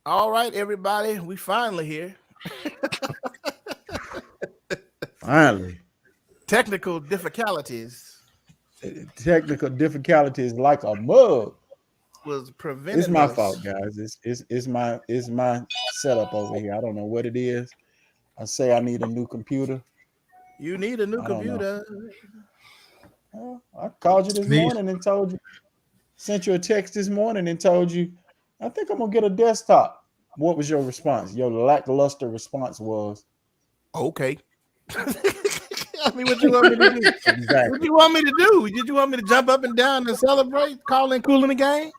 All right, everybody, we finally here. Finally, Technical difficulties technical difficulties like a mug. was It's preventing my us. fault, guys. It's my setup over here. I don't know what it is. I say I need a new computer. You need a new I don't know. computer. I called you this Need morning and told you, sent you a text this morning and told you, I think I'm gonna get a desktop. What was your response? Your lackluster response was Okay. I mean, what you want me to do? What exactly. you want me to do? Did you want me to jump up and down and celebrate, calling, cooling the game?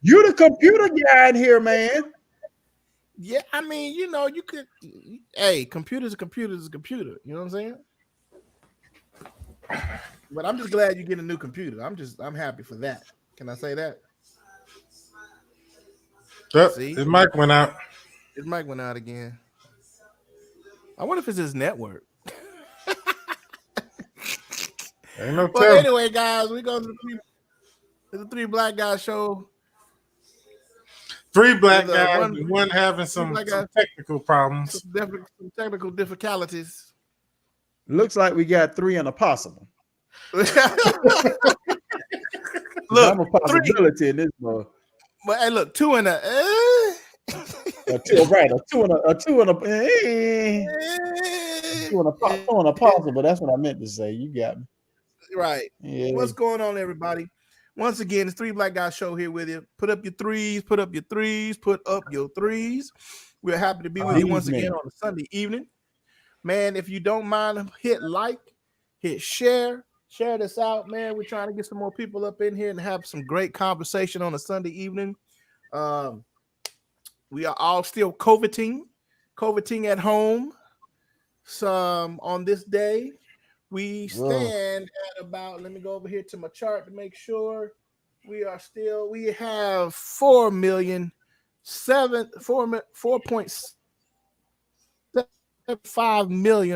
You the computer guy in here, man. Yeah, I mean, you could. Hey, computer's a computer's a computer. You know what I'm saying? But I'm just glad you get a new computer. I'm happy for that. Can I say that? Yep, See, his mic went out. his mic went out again. I wonder if it's his network. Ain't no Well, telling. anyway, guys, we go to the three black guys show. Three black With guys one and one having three some, black some guys, technical problems. some technical difficulties. Looks like we got three and a possible. I'm Look, a three. possibility in this mug. But hey, look, two and a. A two, right? Two and a possible. That's what I meant to say. You got me. Right. Yeah. What's going on, everybody? Once again, it's Three Black Guys Show here with you. Put up your threes, put up your threes, put up your threes. We're happy to be with you These once men. again on a Sunday evening. Man, if you don't mind, hit like, hit share this out, man. We're trying to get some more people up in here and have some great conversation on a Sunday evening. Um, we are all still coveting at home. Some on this day. We Ugh. stand at about, let me go over here to my chart to make sure we have 4.75 million,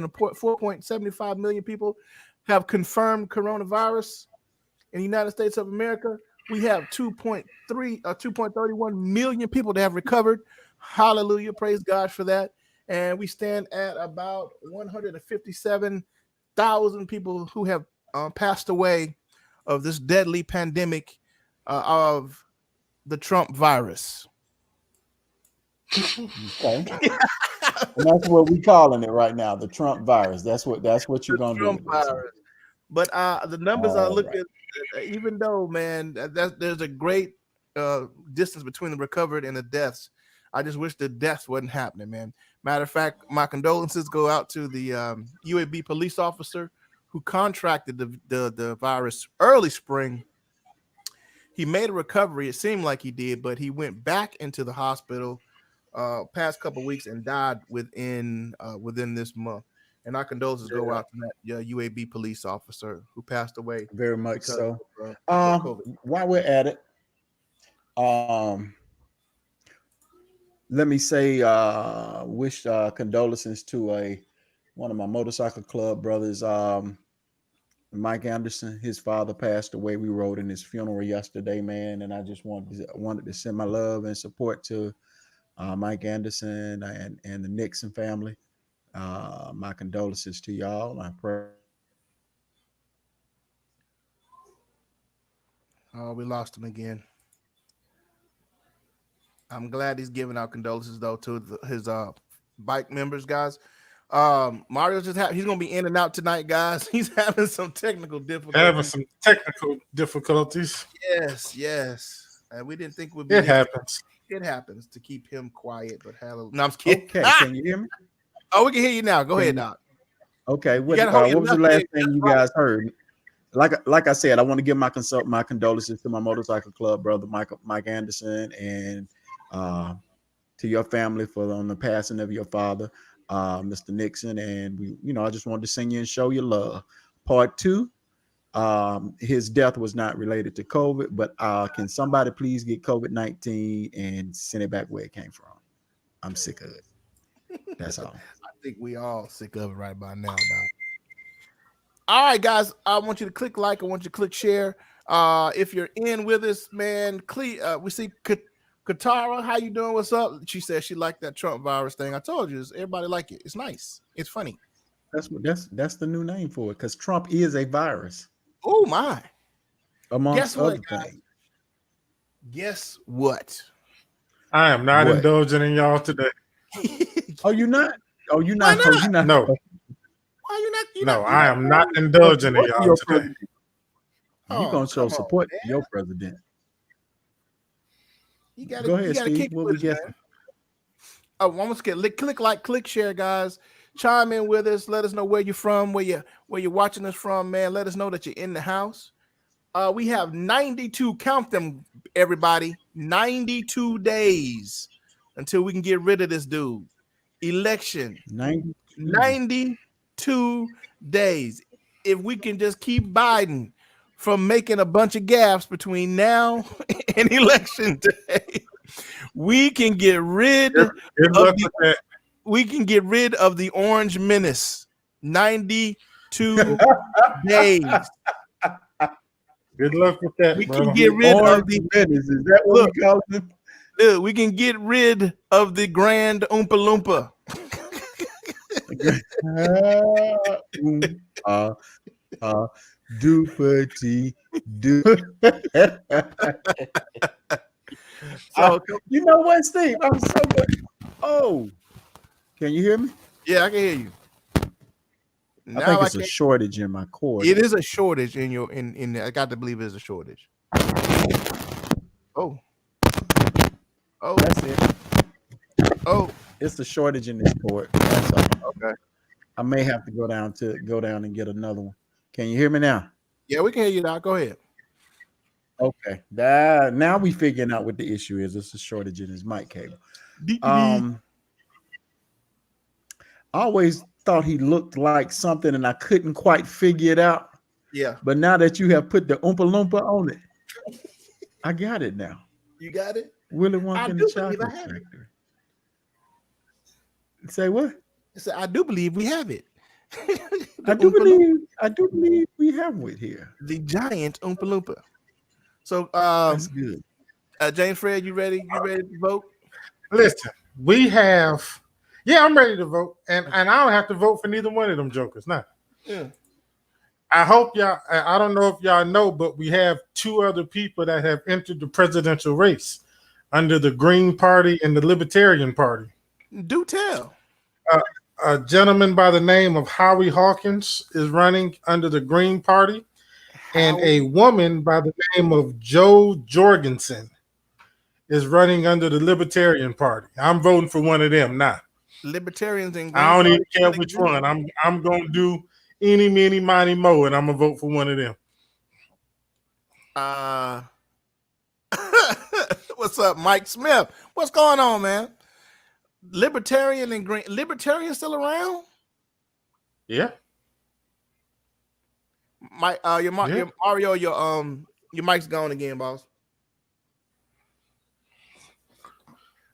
4.75 million people have confirmed coronavirus in the United States of America. We have 2.31 million people that have recovered. Hallelujah. Praise God for that. And we stand at about 157,000 people who have passed away of this deadly pandemic of the Trump virus. Okay. And that's what we calling it right now, the Trump virus. That's what you're The gonna do Trump with this. virus. But the numbers are All right. looking, even though, man, there's a great distance between the recovered and the deaths. I just wish the deaths wasn't happening, man. Matter of fact, my condolences go out to the UAB police officer who contracted the virus early spring. He made a recovery. It seemed like he did, but he went back into the hospital past couple of weeks and died within this month. And our condolences go out to that UAB police officer who passed away Very much because so. of COVID. While we're at it, um, let me say wish condolences to a one of my motorcycle club brothers, Mike Anderson. His father passed away. We rode in his funeral yesterday, man, and I just wanted to send my love and support to Mike Anderson and the Nixon family. My condolences to y'all. I pray Oh, we lost him again. I'm glad he's giving out condolences though to his bike members, guys. Mario's he's gonna be in and out tonight, guys. He's having some technical Having difficulties. some technical difficulties. Yes. And we didn't think we'd be It able to. happens. It happens to keep him quiet, but hallelujah. No, I'm just kidding. Okay, can you hear me? Oh, we can hear you now. Go Can ahead, you? Doc. Okay, You gotta hold your what was the left last leg thing just you right. guys heard? Like I said, I want to give my condolences to my motorcycle club brother Mike Anderson and uh, to your family for on the passing of your father, Mr. Nixon. And I just wanted to sing you and show you love. Part two, his death was not related to COVID, but can somebody please get COVID-19 and send it back where it came from? I'm sick of it. That's all. I think we all sick of it right by now, Doc. All right, guys. I want you to click like. I want you to click share. If you're in with us, man, we see Katara, how you doing? What's up? She said she liked that Trump virus thing. I told you, everybody like it. It's nice. It's funny. That's the new name for it, because Trump is a virus, Oh my! amongst Guess what, other guys? things. Guess what? I am not What? indulging in y'all today. Oh, you not? Oh, you not? Why Oh, not? you not? No, Why you not? no, I am not indulging in y'all today. You gonna show come on, support man. to your president? You gotta, Go ahead, you gotta Steve. kick What with we us, guessing? man. Oh, almost get click like, click share, guys. Chime in with us. Let us know where you're from, where you're watching us from, man. Let us know that you're in the house. We have 92. Count them, everybody. 92 days until we can get rid of this dude. Election. 92 days. If we can just keep Biden from making a bunch of gaffes between now and election day, we can get rid Good luck with that. we can get rid of the orange menace. 92 days. Good luck with that, We brother. can get rid of the menace. Is that what we call it? we can get rid of the grand Oompa Loompa. Do petty do. So You know what, Steve? I'm so good. Oh, can you hear me? yeah, I can hear you. I think it's a shortage in my cord. It is a shortage in your in I got to believe it's a shortage. Oh. That's it. Oh. It's a shortage in this cord. That's all. Okay. I may have to go down and get another one. Can you hear me now? Yeah, we can hear you now. Go ahead. Okay. Now we figuring out what the issue is. It's a shortage in his mic cable. I always thought he looked like something and I couldn't quite figure it out. Yeah. But now that you have put the Oompa Loompa on it, I got it now. You got it? Willy Wonka and the Chocolate Factory. Say what? I do believe we have it. I do believe we have it here. The giant Oompa Loompa. So That's good. James Fred, you ready? You ready to vote? Listen, we have. Yeah, I'm ready to vote, and I don't have to vote for neither one of them jokers. Now, Yeah. I hope y'all. I don't know if y'all know, but we have two other people that have entered the presidential race under the Green Party and the Libertarian Party. Do tell. A gentleman by the name of Howie Hawkins is running under the Green Party, and a woman by the name of Jo Jorgensen is running under the Libertarian Party. I'm voting for one of them now. Libertarians and Green I don't even Party care which one. I'm gonna do any, mini, miny, mo, and I'm gonna vote for one of them. What's up, Mike Smith? What's going on, man? Libertarian and Green. Libertarian still around? Yeah. Mike, your Mario, your mic's gone again, boss.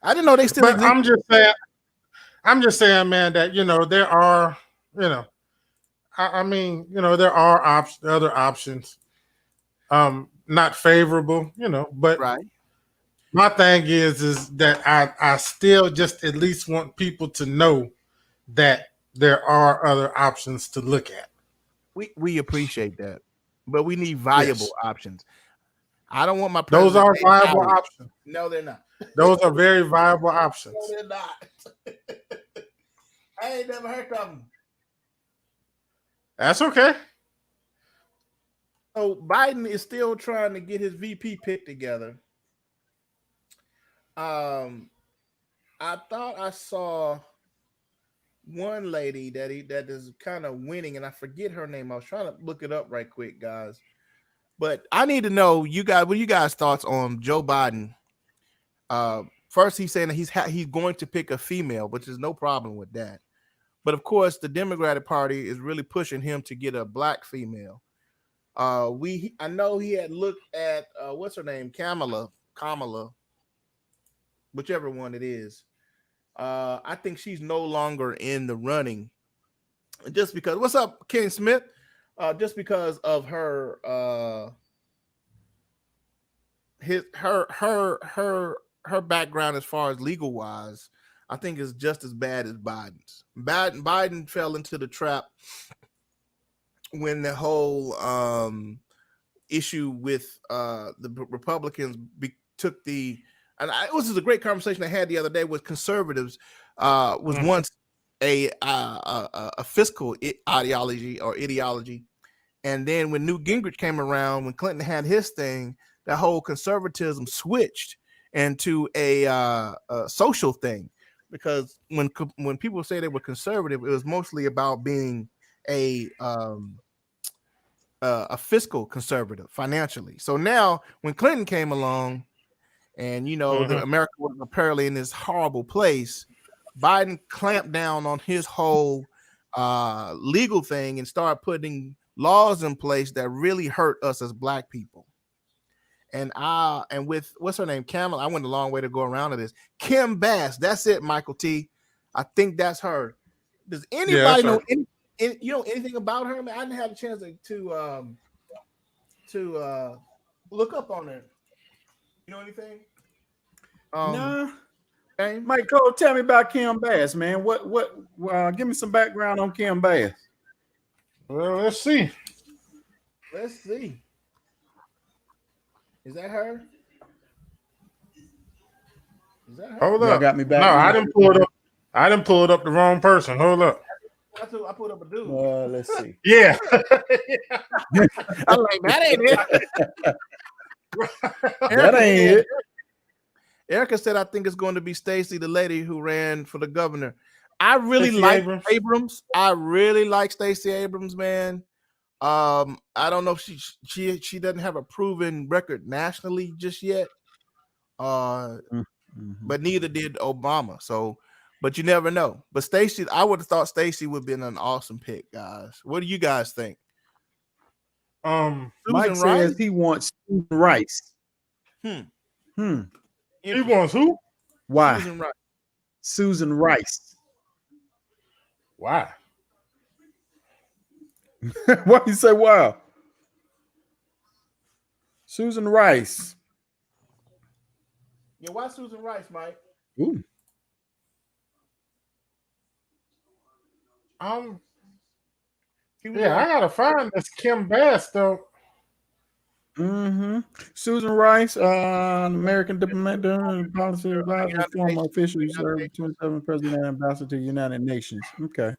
I didn't know they still. But I'm just saying, man, that there are, I mean, there are other options, not favorable, but Right. my thing is that I still just at least want people to know that there are other options to look at. We appreciate that, but we need viable options. I don't want my Those president are to be viable Howard. options. No, they're not. Those are very viable options. No, they're not. I ain't never heard of them. That's okay. So Biden is still trying to get his VP pick together. I thought I saw one lady that is kind of winning, and I forget her name. I was trying to look it up right quick, guys. But I need to know what you guys' thoughts on Joe Biden. First, he's saying that he's going to pick a female, which is no problem with that. But of course, the Democratic Party is really pushing him to get a black female. I know he had looked at what's her name, Kamala, whichever one it is. I think she's no longer in the running, just because. What's up, Ken Smith? Just because of her her background as far as legal wise, I think is just as bad as Biden's. Biden fell into the trap when the whole issue with the Republicans took the, and it was a great conversation I had the other day with conservatives. Was once a fiscal ideology, and then when Newt Gingrich came around, when Clinton had his thing, that whole conservatism switched into a social thing, because when people say they were conservative, it was mostly about being a fiscal conservative financially. So now when Clinton came along, and America was apparently in this horrible place, Biden clamped down on his whole legal thing and started putting laws in place that really hurt us as Black people. And with what's her name, Kamala, I went a long way to go around to this. Kim Bass, that's it, Michael T. I think that's her. Does anybody know anything about her? Man, I didn't have a chance to look up on her. You know anything? No. Okay. Mike Cole, tell me about Kim Bass, man. Give me some background on Kim Bass. Well, let's see. Is that her? Hold Y'all up. got me back. No, I didn't pull it up. I didn't pull it up the wrong person. Hold up. I put up a dude. Let's see. Yeah. I'm like, that ain't it. That ain't it. Erica said, I think it's going to be Stacey, the lady who ran for the governor. I really Stacey like Abrams. I really like Stacey Abrams, man. I don't know if she doesn't have a proven record nationally just yet. But neither did Obama. So, but you never know. But Stacey, I would have thought Stacey would have been an awesome pick, guys. What do you guys think? Mike says he wants Susan Rice. He wants who? Why? Susan Rice. Susan Rice. Why? Why you say wow? Susan Rice. Yeah, why Susan Rice, Mike? Ooh. Yeah, I gotta find this Kim Bass though. Susan Rice, American diplomat, policy advisor, former official, served 27 president and ambassador to the United Nations. Okay.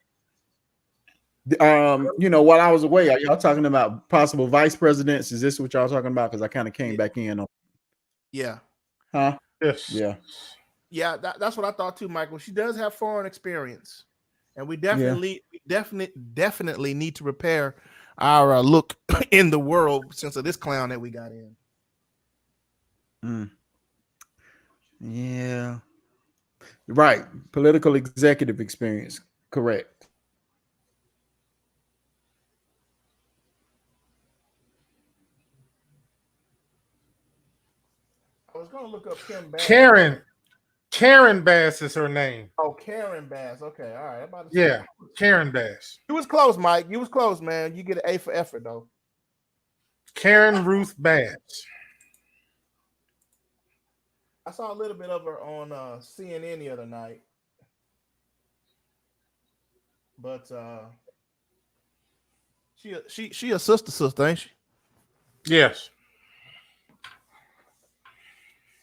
While I was away, are y'all talking about possible vice presidents? Is this what y'all talking about? Because I kind of came back in on. Yeah. Huh? Yes. Yeah. Yeah, that's what I thought too, Michael. She does have foreign experience, and we definitely need to repair our look in the world since of this clown that we got in. Yeah. Right. Political executive experience. Correct. I was going to look up Kim Bass. Karen Bass is her name. Oh, Karen Bass. Okay, all right. Yeah, Karen Bass. You was close, Mike. You was close, man. You get an A for effort, though. Karen Ruth Bass. I saw a little bit of her on CNN the other night, but she a sister, ain't she? Yes.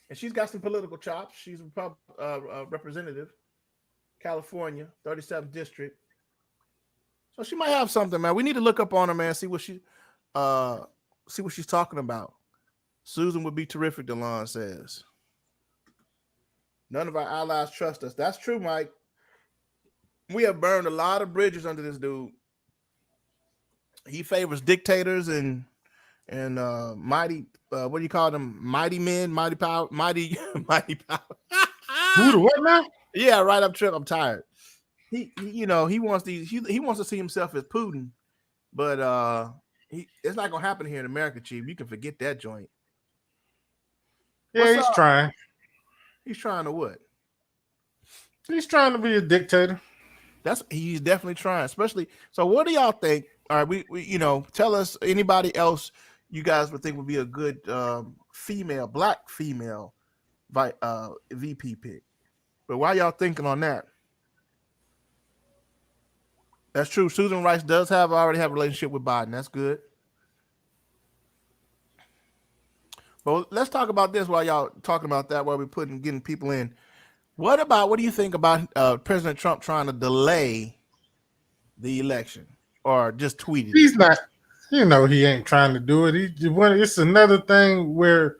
And she's got some political chops. She's a representative, California, 37th district. So she might have something, man. We need to look up on her, man. See what she's talking about. Susan would be terrific, DeLon says. None of our allies trust us. That's true, Mike. We have burned a lot of bridges under this dude. He favors dictators and mighty. What do you call them? Mighty men, mighty power, mighty power. Who the what now? Yeah, right. I'm tired. He wants these. He wants to see himself as Putin, but it's not gonna happen here in America, Chief. You can forget that joint. Yeah, he's trying. He's trying to what? He's trying to be a dictator. He's definitely trying. Especially. So, what do y'all think? All right, we tell us anybody else you guys would think would be a good black female VP pick. But why y'all thinking on that? That's true. Susan Rice does already have a relationship with Biden. That's good. But let's talk about this while y'all talking about that, while we're getting people in. What do you think about President Trump trying to delay the election or just tweeted? He's not, he ain't trying to do it. It's another thing where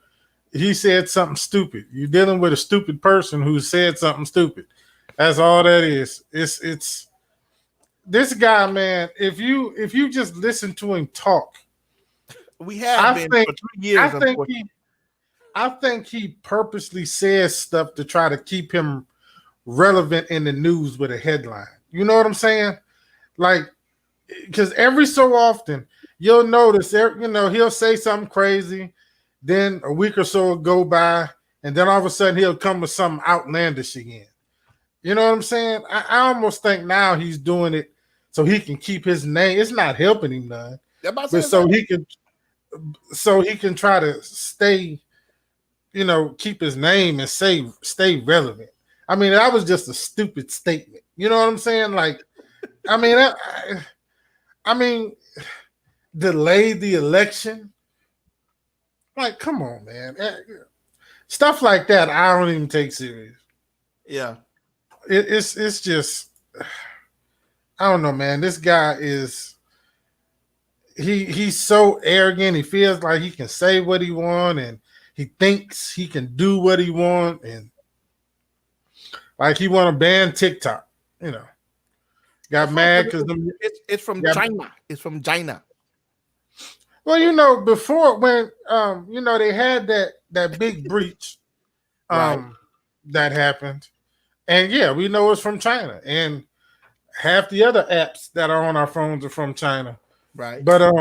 he said something stupid. You're dealing with a stupid person who said something stupid. That's all that is. It's this guy, man. If you just listen to him talk, we have been for 3 years. I think he purposely says stuff to try to keep him relevant in the news with a headline. You know what I'm saying? Like, because every so often you'll notice, he'll say something crazy, then a week or so will go by, and then all of a sudden he'll come with something outlandish again. You know what I'm saying? I almost think now he's doing it so he can keep his name. It's not helping him none, but so he can try to stay, keep his name and stay relevant. I mean, that was just a stupid statement. You know what I'm saying? Like, I mean, delay the election. Like, come on, man. Stuff like that, I don't even take serious. Yeah. It's just, I don't know, man. This guy is, he's so arrogant. He feels like he can say what he wants, and he thinks he can do what he wants, and like he want to ban TikTok. Got mad because it's from China. It's from China. Well, before when they had that big breach Right. that happened, and yeah, we know it's from China, and half the other apps that are on our phones are from China. Right. But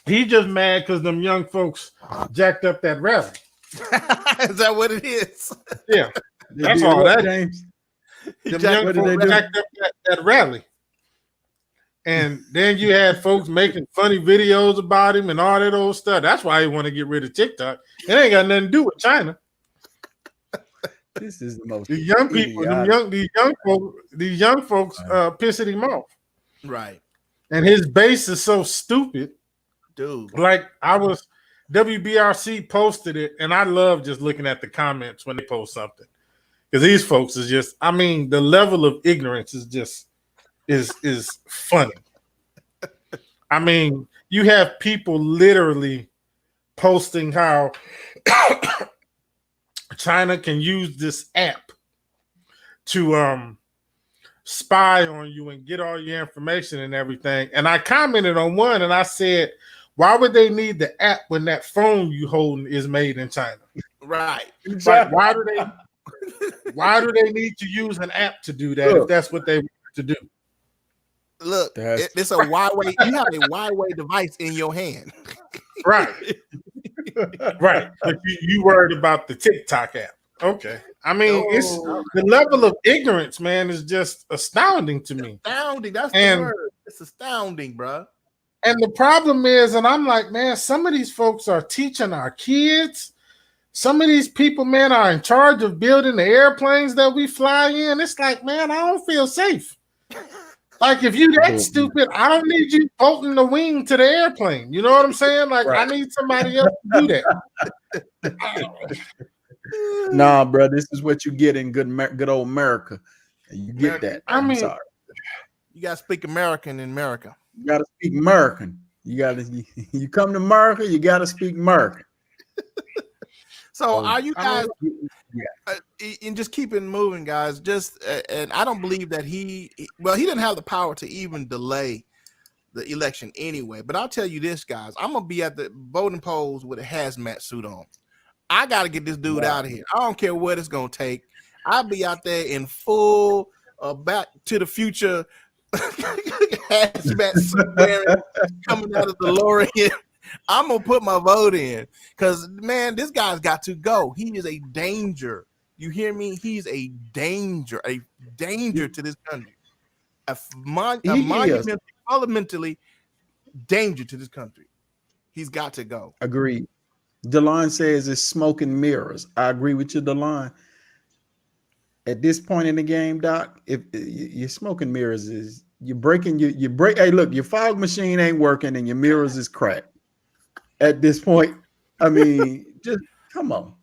he just mad because them young folks jacked up that rally. Is that what it is? Yeah, that's all that. James. Them young folks jacked up that rally. And then you had folks making funny videos about him and all that old stuff. That's why he want to get rid of TikTok. It ain't got nothing to do with China. This is the most. The young people, these young folks pissing him off. Right. And his base is so stupid. Dude. Like WBRC posted it, and I love just looking at the comments when they post something. Because these folks is just, the level of ignorance is just is funny. You have people literally posting how China can use this app to spy on you and get all your information and everything. And I commented on one and I said, why would they need the app when that phone you holding is made in China? Right. Like, why do they need to use an app to do that if that's what they want to do? Look, it's a Huawei. You have a Huawei device in your hand. Right. Right. But you worried about the TikTok app. Okay. It's the level of ignorance, man, is just astounding to me. Astounding. That's the word. It's astounding, bro. And the problem is, and I'm like, man, some of these folks are teaching our kids. Some of these people, man, are in charge of building the airplanes that we fly in. It's like, man, I don't feel safe. Like, if you that stupid, I don't need you bolting the wing to the airplane. You know what I'm saying? Like, right. I need somebody else to do that. Nah, bro, this is what you get in good old America. You get that. I'm sorry. You got to speak American in America. You got to speak American. You come to America, you got to speak American. So are you guys, and just keep it moving, guys, and I don't believe that he didn't have the power to even delay the election anyway. But I'll tell you this, guys, I'm going to be at the voting polls with a hazmat suit on. I got to get this dude out of here. I don't care what it's going to take. I'll be out there in full Back to the Future hazmat suit wearing, coming out of the DeLorean. I'm gonna put my vote in because, man, this guy's got to go. He is a danger. You hear me? He's a danger to this country. A monumental, fundamentally danger to this country. He's got to go. Agreed. DeLon says it's smoke and mirrors. I agree with you, DeLon. At this point in the game, Doc, if your smoke and mirrors is you're breaking you break. Hey, look, your fog machine ain't working and your mirrors is cracked. At this point, I mean, just come on.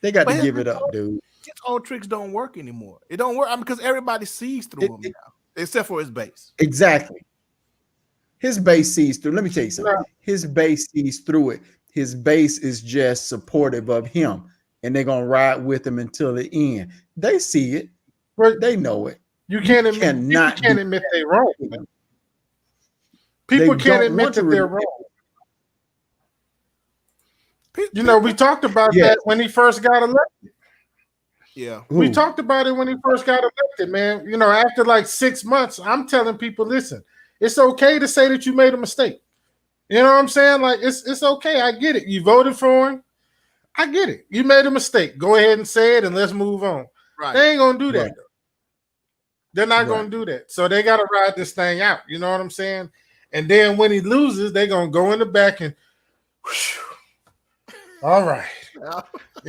They got to give it up, dude. His old tricks don't work anymore. It don't work because everybody sees through them now, except for his base. Exactly. His base sees through. Let me tell you something. His base sees through it. His base is just supportive of him, and they're gonna ride with him until the end. They see it. They know it. You can't admit they're wrong. People can't admit that they're wrong. You know, we talked about that when he first got elected. Yeah. We talked about it when he first got elected, man. You know, after like 6 months, I'm telling people, listen, it's okay to say that you made a mistake. You know what I'm saying? Like, it's okay. I get it. You voted for him. I get it. You made a mistake. Go ahead and say it and let's move on. Right. They ain't going to do that, though. They're not going to do that. So they got to ride this thing out. You know what I'm saying? And then when he loses, they're going to go in the back and whoosh, all right. You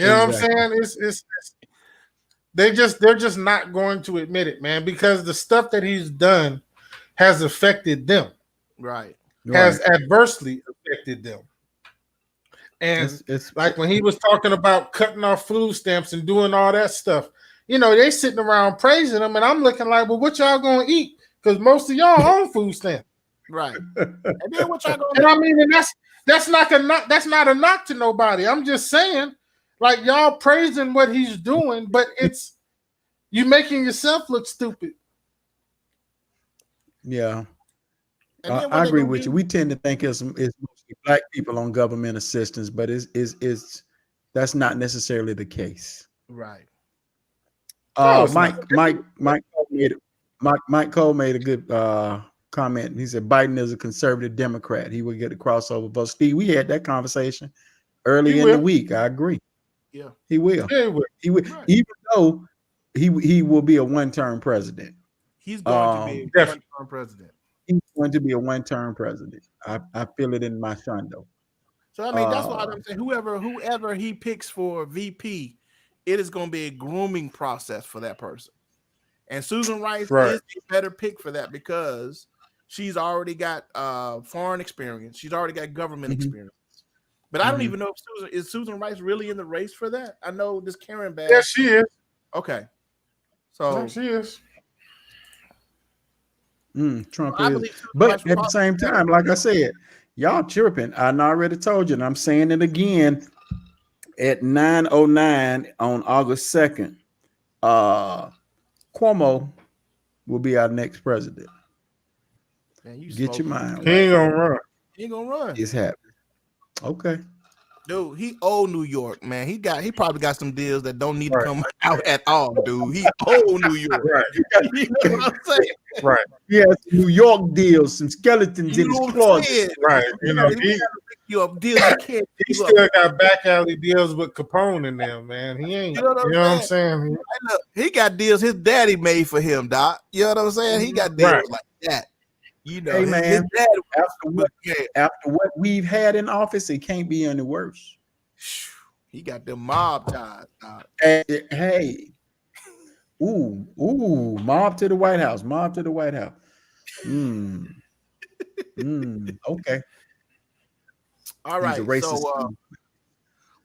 know what I'm saying? It's they're just not going to admit it, man, because the stuff that he's done has affected them. Right. Has adversely affected them. And it's like when he was talking about cutting off food stamps and doing all that stuff, you know, they sitting around praising him, and I'm looking like, well, what y'all gonna eat? Because most of y'all on food stamps. Right. And then what y'all gonna and I mean, and that's not a knock to nobody. I'm just saying, like, y'all praising what he's doing, but it's you making yourself look stupid. Yeah. I agree with you. We tend to think it's mostly black people on government assistance, but it's that's not necessarily the case. Right. Mike Cole made a good comment. He said Biden is a conservative Democrat. He would get a crossover vote. Steve, we had that conversation early in the week. I agree. Yeah, he will. Yeah, he will. Right. Even though he will be a one-term president. He's going to be a one-term president. He's going to be a one-term president. I feel it in my shundo. So I mean, that's why I'm saying whoever he picks for VP, it is going to be a grooming process for that person. And Susan Rice is a better pick for that because she's already got foreign experience. She's already got government experience. But I don't even know if Susan Rice really in the race for that. I know this Karen Bass. Yes, she is. Okay. So she is. Trump is. But at the same time, like I said, y'all chirping. I already told you, and I'm saying it again at 9:09 on August 2nd. Cuomo will be our next president. Man, get your mind. He ain't gonna run. He ain't gonna run. It's happening. Okay. Dude, he old New York, man. He probably got some deals that don't need to come out at all, dude. He old New York. Right. You know what I'm saying? Right. He has New York deals, some skeletons in his closet. Right. You know, he still got back alley deals with Capone in them, man. He ain't. You know what I'm saying? Look, he got deals his daddy made for him, Doc. You know what I'm saying? He got deals like that. You know, hey man, after what we've had in office, it can't be any worse. He got the mob ties. Hey, mob to the White House, Okay. All right, so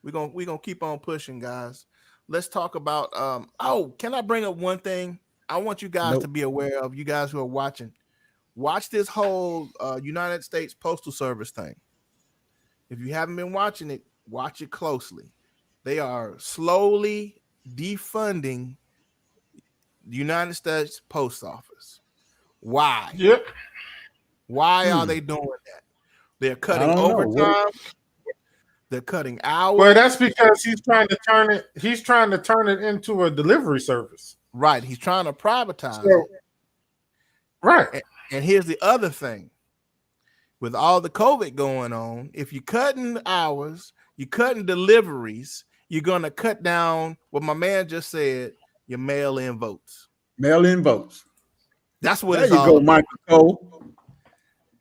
we're gonna keep on pushing, guys. Let's talk about. Can I bring up one thing? I want you guys to be aware of. You guys who are watching. Watch this whole United States Postal Service thing. If you haven't been watching it, watch it closely. They are slowly defunding the United States Post Office. Why? Yep. Why are they doing that? They're cutting overtime. They're cutting hours. Well, that's because he's trying to turn it into a delivery service. Right. He's trying to privatize it. Right. And here's the other thing. With all the COVID going on, if you're cutting hours, you're cutting deliveries, you're going to cut down what my man just said, your mail-in votes. Mail-in votes. That's what there you go, Michael Cole.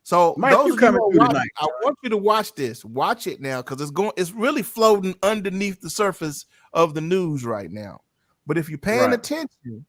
So Mike, those you of you coming who are through watching, tonight? I want you to watch this. Watch it now because it's really floating underneath the surface of the news right now. But if you're paying Right. attention,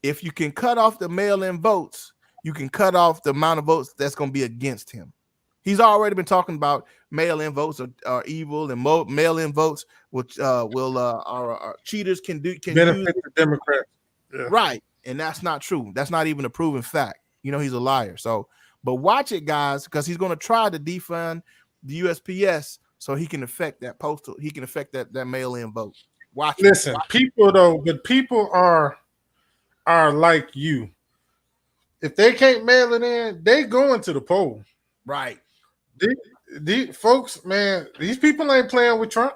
if you can cut off the mail-in votes, you can cut off the amount of votes that's going to be against him. He's already been talking about mail-in votes are evil, and mail-in votes which our cheaters can use benefit the Democrats. Yeah. right, and that's not true. That's not even a proven fact. He's a liar. So, but watch it, guys, because he's going to try to defund the USPS so he can affect that postal. He can affect that mail-in vote. Watch. Listen, people are like you. If they can't mail it in, they going to the poll. Right. These folks, man, these people ain't playing with Trump.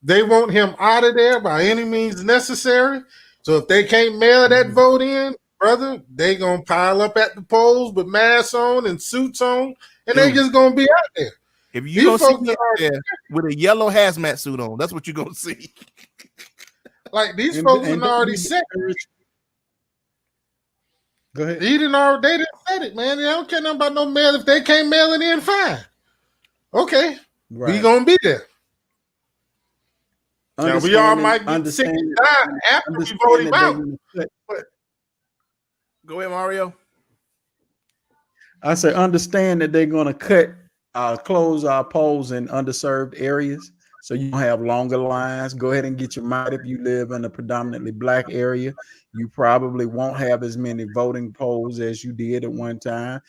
They want him out of there by any means necessary. So if they can't mail that vote in, brother, they gonna pile up at the polls with masks on and suits on, and they just gonna be out there. If you don't see me there with a yellow hazmat suit on, that's what you're gonna see. Like these folks have already said. Go ahead. They didn't say it, man. They don't care nothing about no mail. If they can't mail it in, fine. Okay, we gonna be there. Now we all might be sick and die after we vote him out. Go ahead, Mario. I say understand that they're going to close our polls in underserved areas, so you don't have longer lines. Go ahead and get your mind. If you live in a predominantly black area, you probably won't have as many voting polls as you did at one time.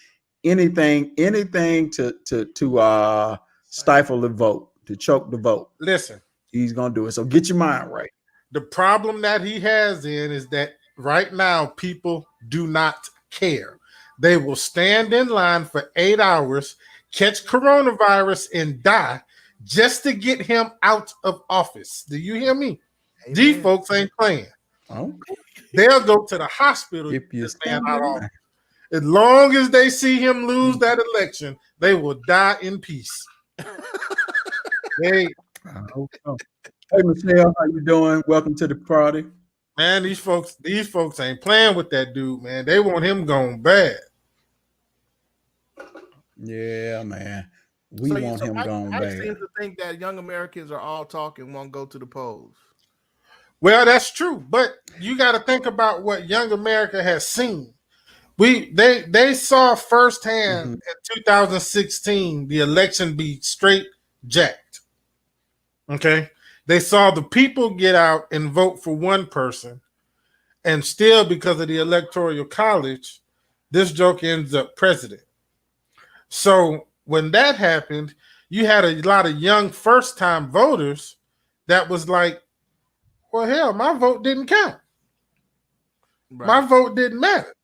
Anything to stifle the vote, to choke the vote. Listen, he's going to do it. So get your mind right. The problem that he has is that right now people do not care. They will stand in line for 8 hours, catch coronavirus, and die just to get him out of office. Do you hear me? Amen. These folks ain't playing. Okay. They'll go to the hospital if you stand out of office. As long as they see him lose that election, they will die in peace. Hey, Michelle, how you doing? Welcome to the party. Man, these folks ain't playing with that dude, man. They want him gone bad. Yeah, man. We want him gone bad. I seem to think that young Americans are all talk and won't go to the polls. Well, that's true, but you got to think about what young America has seen. They saw firsthand in 2016 the election be straight jacked. Okay. They saw the people get out and vote for one person, and still, because of the Electoral College, this joke ends up president. So when that happened, you had a lot of young first-time voters that was like, well, hell, my vote didn't count. Right. My vote didn't matter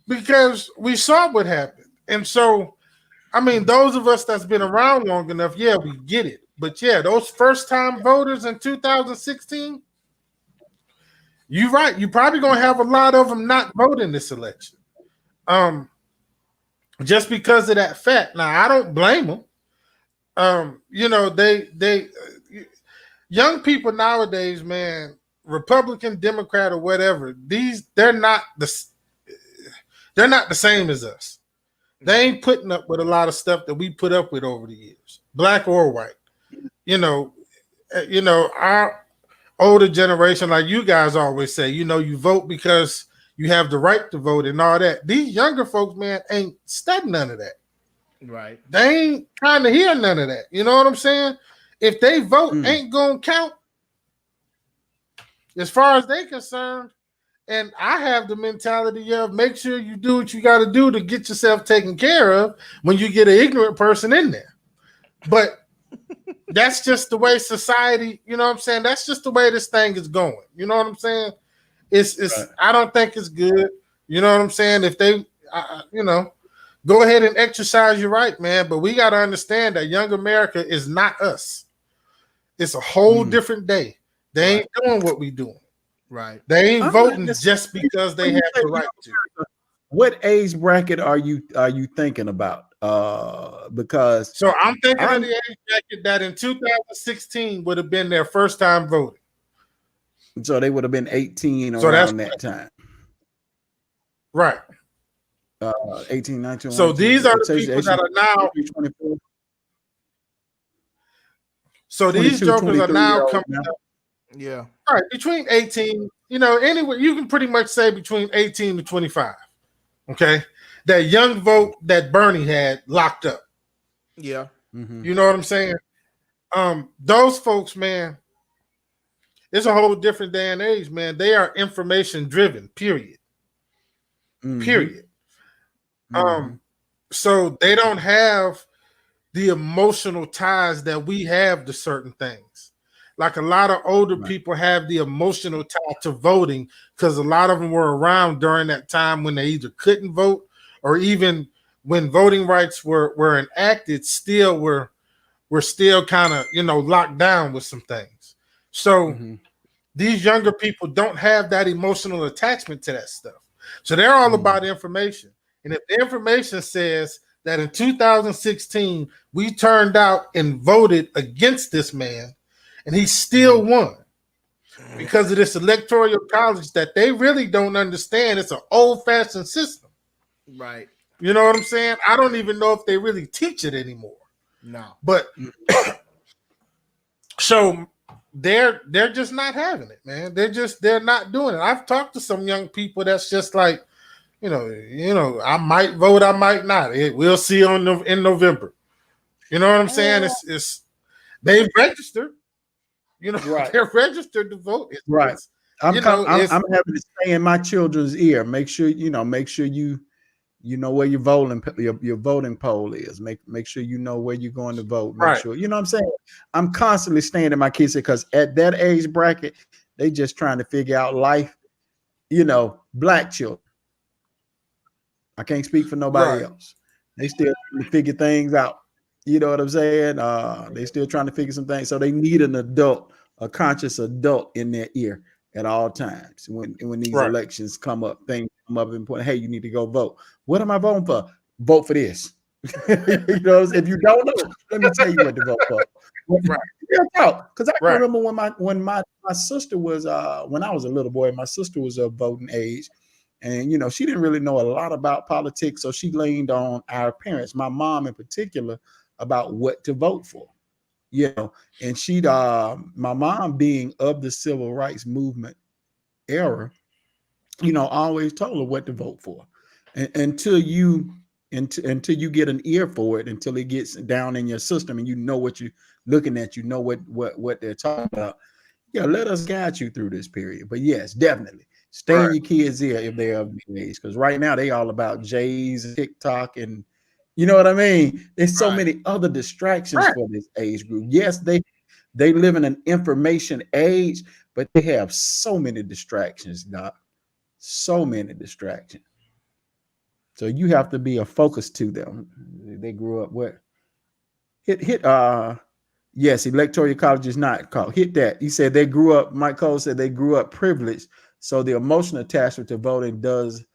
because we saw what happened. And so, I mean, those of us that's been around long enough, yeah, we get it. But yeah, those first-time voters in 2016, you're right. You're probably gonna have a lot of them not vote in this election, just because of that fact. Now, I don't blame them. They young people nowadays, man, Republican, Democrat, or whatever. They're not the same as us. They ain't putting up with a lot of stuff that we put up with over the years, black or white. Our older generation, like you guys always say, you vote because you have the right to vote and all that. These younger folks, man, ain't studying none of that. Right. They ain't trying to hear none of that. You know what I'm saying? If they vote ain't gonna count, as far as they concerned. And I have the mentality of make sure you do what you got to do to get yourself taken care of when you get an ignorant person in there. But that's just the way society, you know what I'm saying? That's just the way this thing is going. You know what I'm saying? It's right. I don't think it's good. You know what I'm saying? If they, go ahead and exercise your right, man. But we got to understand that young America is not us. It's a whole different day. They ain't doing what we doing. Right. They ain't voting just because they have the right to. What age bracket are you thinking about? Because so I'm thinking of the age bracket that in 2016 would have been their first time voting. So they would have been 18 around that time. Right. 18, 19. So these are the people that are now. 24. So these 22, jokers are now 23-year-old coming now. up. Yeah. All right, between 18, anywhere you can pretty much say between 18 to 25. Okay, that young vote that Bernie had locked up. Yeah. Mhm. You know what I'm saying? Those folks, man, it's a whole different day and age, man. They are information driven. Period. Mhm. Period. Mhm. So they don't have the emotional ties that we have to certain things. Like a lot of older Right. people have the emotional tie to voting because a lot of them were around during that time when they either couldn't vote or even when voting rights were enacted, still were still kind of locked down with some things. So Mhm. these younger people don't have that emotional attachment to that stuff. So they're all about information. And if the information says that in 2016 we turned out and voted against this man and he still won because of this electoral college that they really don't understand. It's an old-fashioned system. Right. You know what I'm saying? I don't even know if they really teach it anymore. No. But so they're just not having it, man. They're not doing it. I've talked to some young people that's just like, I might vote, I might not. We'll see in November. You know what I'm saying? It's they've registered. Right. They're registered to vote. Right. I'm it's having to stay in my children's ear. Make sure you know where your voting poll is. Make sure you know where you're going to vote. Make right. sure what I'm saying. I'm constantly staying in my kids because at that age bracket, they just trying to figure out life. Black children. I can't speak for nobody else. They still trying to figure things out. You know what I'm saying? They still trying to figure some things. So they need an adult, a conscious adult in their ear at all times. When these elections come up, things come up and point, hey, you need to go vote. What am I voting for? Vote for this. If you don't know, let me tell you what to vote for. Because I can remember when my sister was when I was a little boy, my sister was of voting age. And, she didn't really know a lot about politics. So she leaned on our parents, my mom in particular, about what to vote for, and my mom being of the civil rights movement era, always told her what to vote for until you get an ear for it, until it gets down in your system and you know what you're looking at, what they're talking about. Yeah, let us guide you through this period. But yes, definitely stay in your kids' ear if they're of the age, because right now they all about J's and TikTok, and you know what I mean? There's so many other distractions for this age group. Yes, they live in an information age, but they have so many distractions, Doc. So many distractions. So you have to be a focus to them. They grew up with yes, electoral college is not called. Hit that. He said they grew up, Mike Cole said they grew up privileged. So the emotional attachment to voting doesn't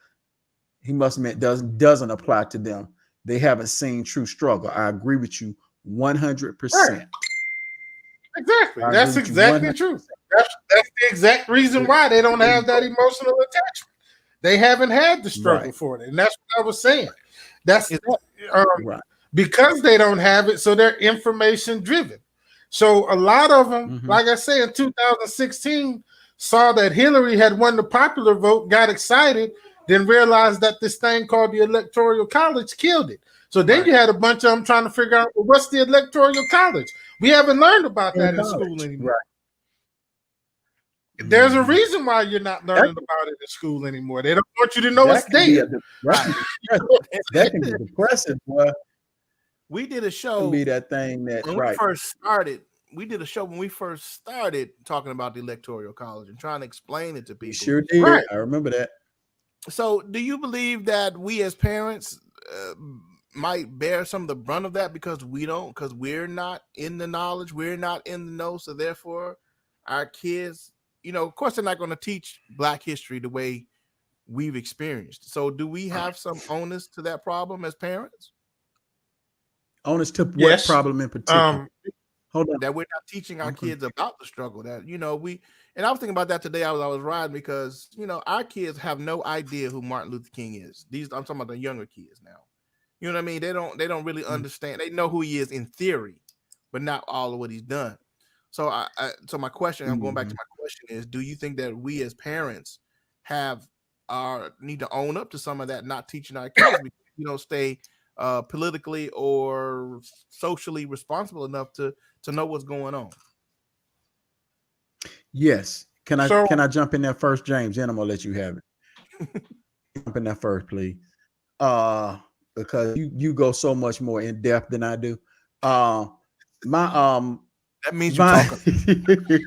apply to them. They haven't seen true struggle. I agree with you 100%. Exactly. That's exactly true. That's the exact reason why they don't have that emotional attachment. They haven't had the struggle for it. And that's what I was saying. That's because they don't have it, so they're information driven. So a lot of them, like I say, in 2016, saw that Hillary had won the popular vote, got excited, then realized that this thing called the Electoral College killed it. So then you had a bunch of them trying to figure out, well, what's the Electoral College? We haven't learned about that in school anymore. There's a reason why you're not learning about it in school anymore. They don't want you to know it's there. That can be depressing, boy. We did a show. Be that thing that when we first started. We did a show when we first started talking about the Electoral College and trying to explain it to people. We sure did. I remember that. So, do you believe that we as parents might bear some of the brunt of that because we're not in the knowledge, we're not in the know, so therefore our kids, of course they're not going to teach Black history the way we've experienced. So do we have some onus to that problem as parents? Onus to what problem in particular? Hold on. That we're not teaching our kids about the struggle, that And I was thinking about that today. I was riding because our kids have no idea who Martin Luther King is. I'm talking about the younger kids now. You know what I mean? They don't really understand. They know who he is in theory, but not all of what he's done. So so my question, I'm going back to my question is, do you think that we as parents need to own up to some of that, not teaching our kids because we don't stay politically or socially responsible enough to know what's going on? Yes. Can I jump in there first, James? Then I'm gonna let you have it. Jump in there first, please. Because you go so much more in depth than I do. That means you're talking.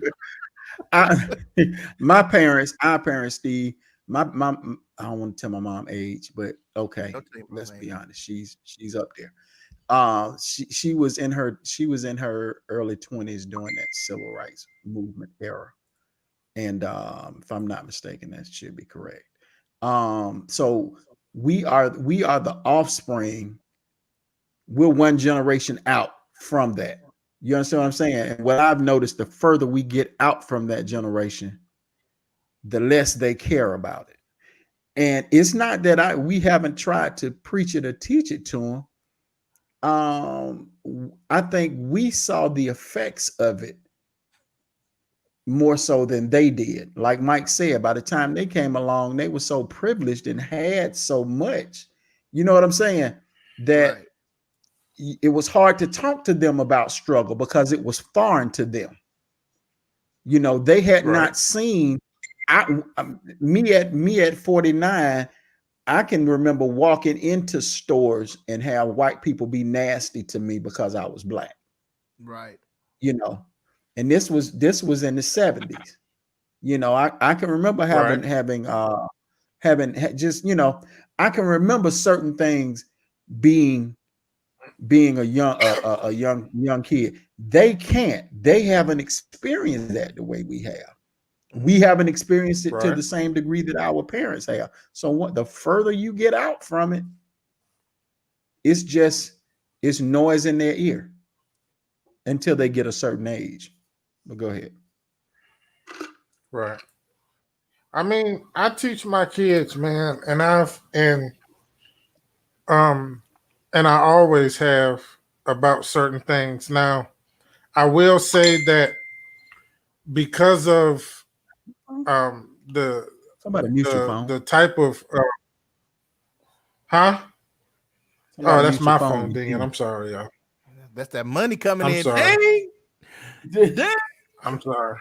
Our parents, Steve. I don't want to tell my mom age, but okay, let's be honest. She's up there. She was in her early 20s during that civil rights movement era, and if I'm not mistaken, that should be correct. So we are the offspring. We're one generation out from that. You understand what I'm saying? And what I've noticed, the further we get out from that generation, the less they care about it. And it's not that we haven't tried to preach it or teach it to them. I think we saw the effects of it more so than they did. Like Mike said, by the time they came along, they were so privileged and had so much. You know what I'm saying? That right. It was hard to talk to them about struggle because it was foreign to them. They had not seen. Me at 49, I can remember walking into stores and have white people be nasty to me because I was black. Right. And this was in the 70s. I can remember having I can remember certain things being a young kid. They haven't experienced that the way we have. We haven't experienced it to the same degree that our parents have. So the further you get out from it, it's noise in their ear until they get a certain age. But go ahead. Right. I mean, I teach my kids, man, and I always have about certain things. Now, I will say that because of the type of that's my phone dinging. I'm sorry, y'all. That's that money coming in. Sorry. I'm sorry.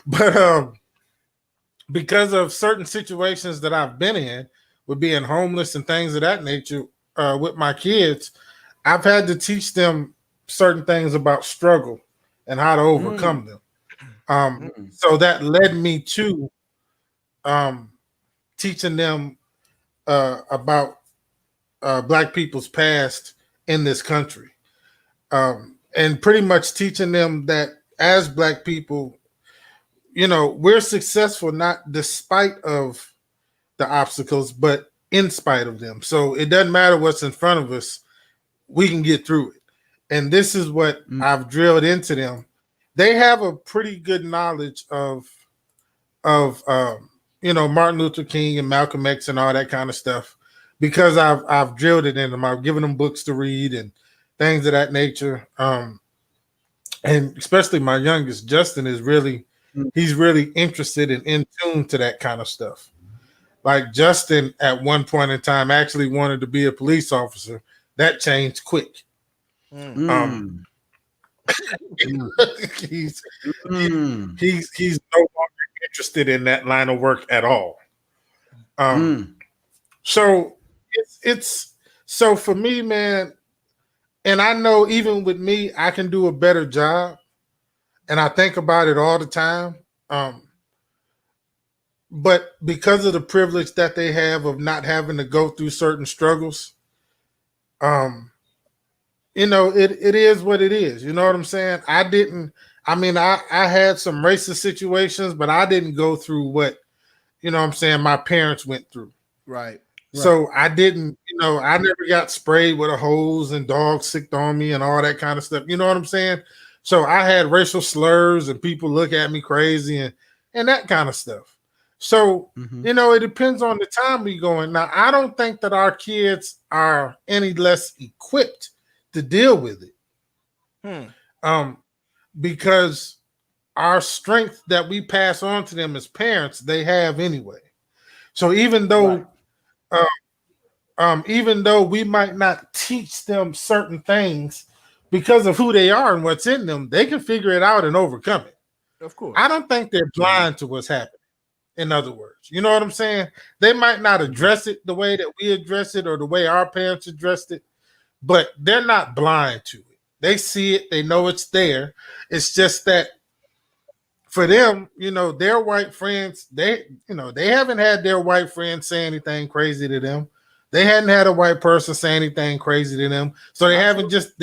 But because of certain situations that I've been in with being homeless and things of that nature with my kids, I've had to teach them certain things about struggle and how to overcome them. So that led me to teaching them about Black people's past in this country. And pretty much teaching them that as Black people, we're successful not despite of the obstacles, but in spite of them. So it doesn't matter what's in front of us, we can get through it. And this is what I've drilled into them. They have a pretty good knowledge of Martin Luther King and Malcolm X and all that kind of stuff because I've drilled it in them. I've given them books to read and things of that nature. And especially my youngest, Justin, he's really interested and in tune to that kind of stuff. Like Justin at one point in time actually wanted to be a police officer. That changed quick. He's no longer interested in that line of work at all. So it's so for me, man, and I know even with me, I can do a better job. And I think about it all the time. But because of the privilege that they have of not having to go through certain struggles, it is what it is. You know what I'm saying? I had some racist situations, but I didn't go through what, my parents went through. Right. So I didn't, I never got sprayed with a hose and dogs sicked on me and all that kind of stuff. You know what I'm saying? So I had racial slurs and people look at me crazy and that kind of stuff. So, you know, it depends on the time we going. Now, I don't think that our kids are any less equipped to deal with it. Because our strength that we pass on to them as parents, they have anyway. So even though we might not teach them certain things because of who they are and what's in them, they can figure it out and overcome it. Of course. I don't think they're blind to what's happening. In other words, you know what I'm saying? They might not address it the way that we address it or the way our parents addressed it, but they're not blind to it. They see it. They know it's there. It's just that for them, you know, their white friends, they haven't had their white friends say anything crazy to them. They hadn't had a white person say anything crazy to them. So they just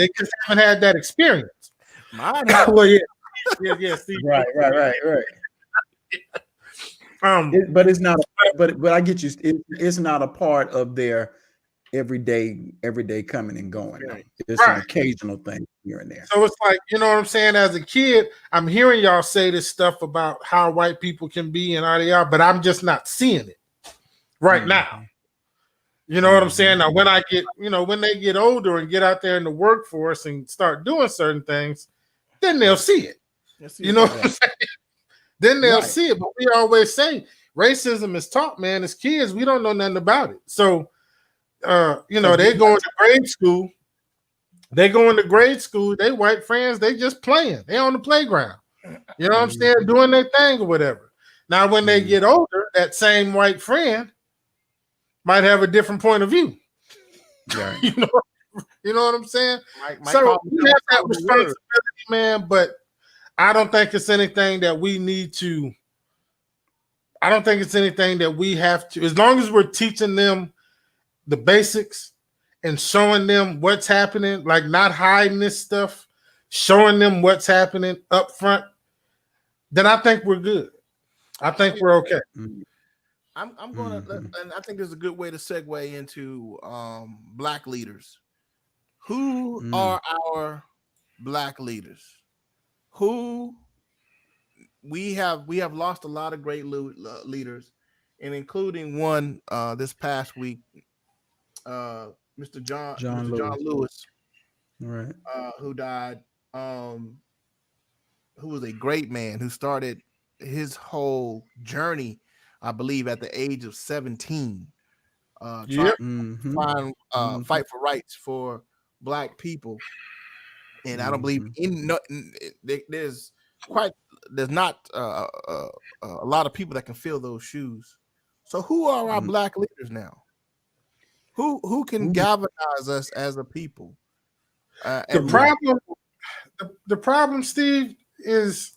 haven't had that experience. Well, yeah, Steve. Right. But it's not. But I get you. It's not a part of their everyday coming and going. It's an occasional thing here and there. So it's like, you know what I'm saying? As a kid, I'm hearing y'all say this stuff about how white people can be and how they are, but I'm just not seeing it right now. You know what I'm saying? Now, when they get older and get out there in the workforce and start doing certain things, then they'll see it. You know what I'm saying? Then they'll see it. But we always say racism is taught, man. As kids, we don't know nothing about it. So, they go into grade school. They go into grade school. They white friends, they just playing. They on the playground. You know what I'm saying? Doing their thing or whatever. Now, when they get older, that same white friend might have a different point of view. Right. You know what I'm saying? So we have that responsibility, man, but I don't think it's anything that we need to. I don't think it's anything that we have to, as long as we're teaching them the basics and showing them what's happening, like not hiding this stuff, showing them what's happening up front, then I think we're good. I think we're okay. I'm gonna, and I think this is a good way to segue into black leaders. Who are our black leaders? Who we have lost a lot of great leaders, and including one this past week, Mr. John Lewis, right? Who died. Who was a great man who started his whole journey, I believe, at the age of 17. Trying to fight for rights for black people. And I don't believe there's not a lot of people that can fill those shoes. So who are our black leaders now? Who can galvanize us as a people? The problem, Steve, is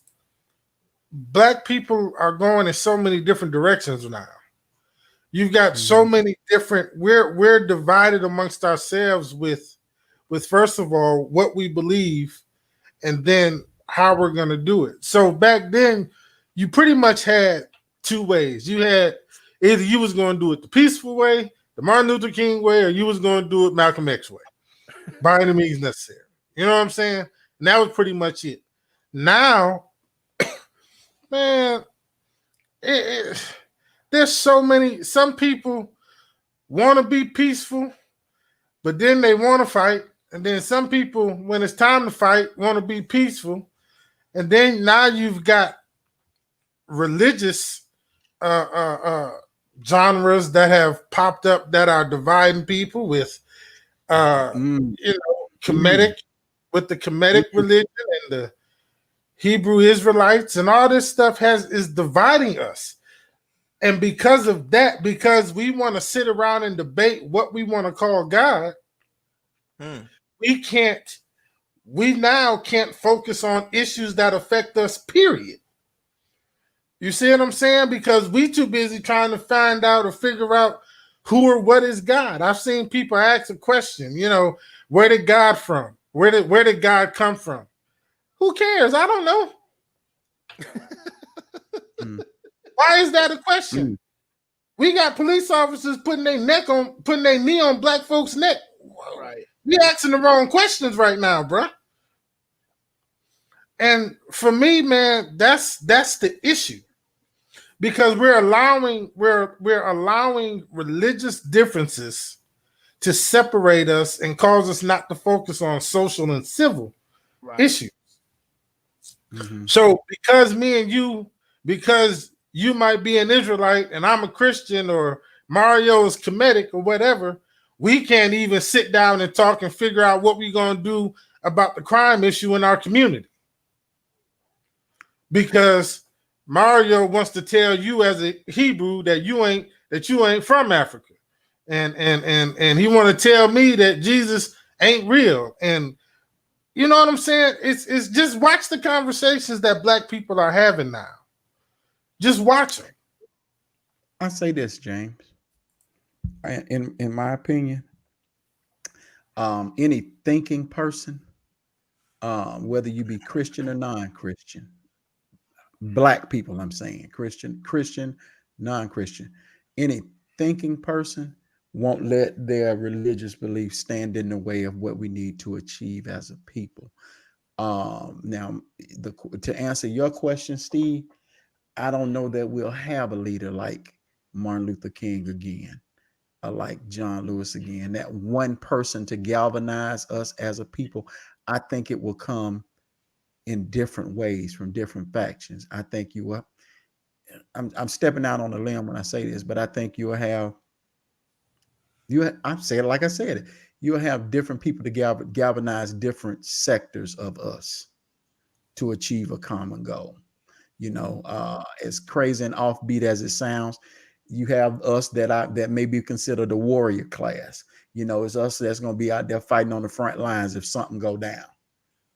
black people are going in so many different directions now. You've got so many different. We're divided amongst ourselves with first of all what we believe, and then how we're going to do it. So back then, you pretty much had two ways. You had either you was going to do it the peaceful way, the Martin Luther King way, or you was going to do it Malcolm X way, by any means necessary. You know what I'm saying? And that was pretty much it. Now, man, there's so many. Some people want to be peaceful, but then they want to fight. And then some people, when it's time to fight, want to be peaceful. And then now you've got religious genres that have popped up that are dividing people with, Kemetic, with the Kemetic religion and the Hebrew Israelites, and all this stuff is dividing us. And because of that, because we want to sit around and debate what we want to call God, we now can't focus on issues that affect us, period. You see what I'm saying? Because we too busy trying to find out or figure out who or what is God. I've seen people ask a question, where did God from? Where did God come from? Who cares? I don't know. Why is that a question? We got police officers putting their knee on black folks' neck. Right. We asking the wrong questions right now, bro. And for me, man, that's the issue. Because we're allowing religious differences to separate us and cause us not to focus on social and civil issues. Mm-hmm. So because because you might be an Israelite and I'm a Christian, or Mario is Kemetic or whatever, we can't even sit down and talk and figure out what we're going to do about the crime issue in our community. Because Mario wants to tell you as a Hebrew that you ain't from Africa. And he want to tell me that Jesus ain't real. And you know what I'm saying? It's just watch the conversations that Black people are having now. Just watch them. I say this, James. In my opinion, any thinking person, whether you be Christian or non-Christian, Black people, I'm saying Christian, non-Christian, any thinking person won't let their religious beliefs stand in the way of what we need to achieve as a people. Now, to answer your question, Steve, I don't know that we'll have a leader like Martin Luther King again, or like John Lewis again. That one person to galvanize us as a people. I think it will come in different ways from different factions. I think you will. I'm stepping out on a limb when I say this, but I think you'll have. I'm saying, like I said, you'll have different people to galvanize different sectors of us to achieve a common goal. You know, as crazy and offbeat as it sounds, you have us that may be considered the warrior class. You know, it's us that's going to be out there fighting on the front lines if something go down.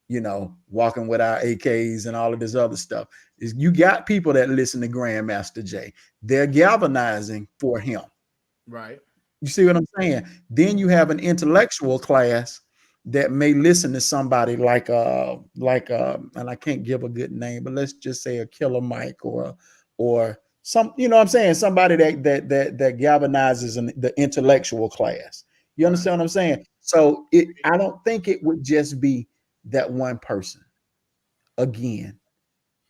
You know, walking with our AKs and all of this other stuff. You got people that listen to Grandmaster Jay. They're galvanizing for him. Right. You see what I'm saying? Then you have an intellectual class that may listen to somebody like and I can't give a good name, but let's just say a Killer Mike or some, you know what I'm saying? Somebody that galvanizes the intellectual class. You understand what I'm saying? So I don't think it would just be that one person again,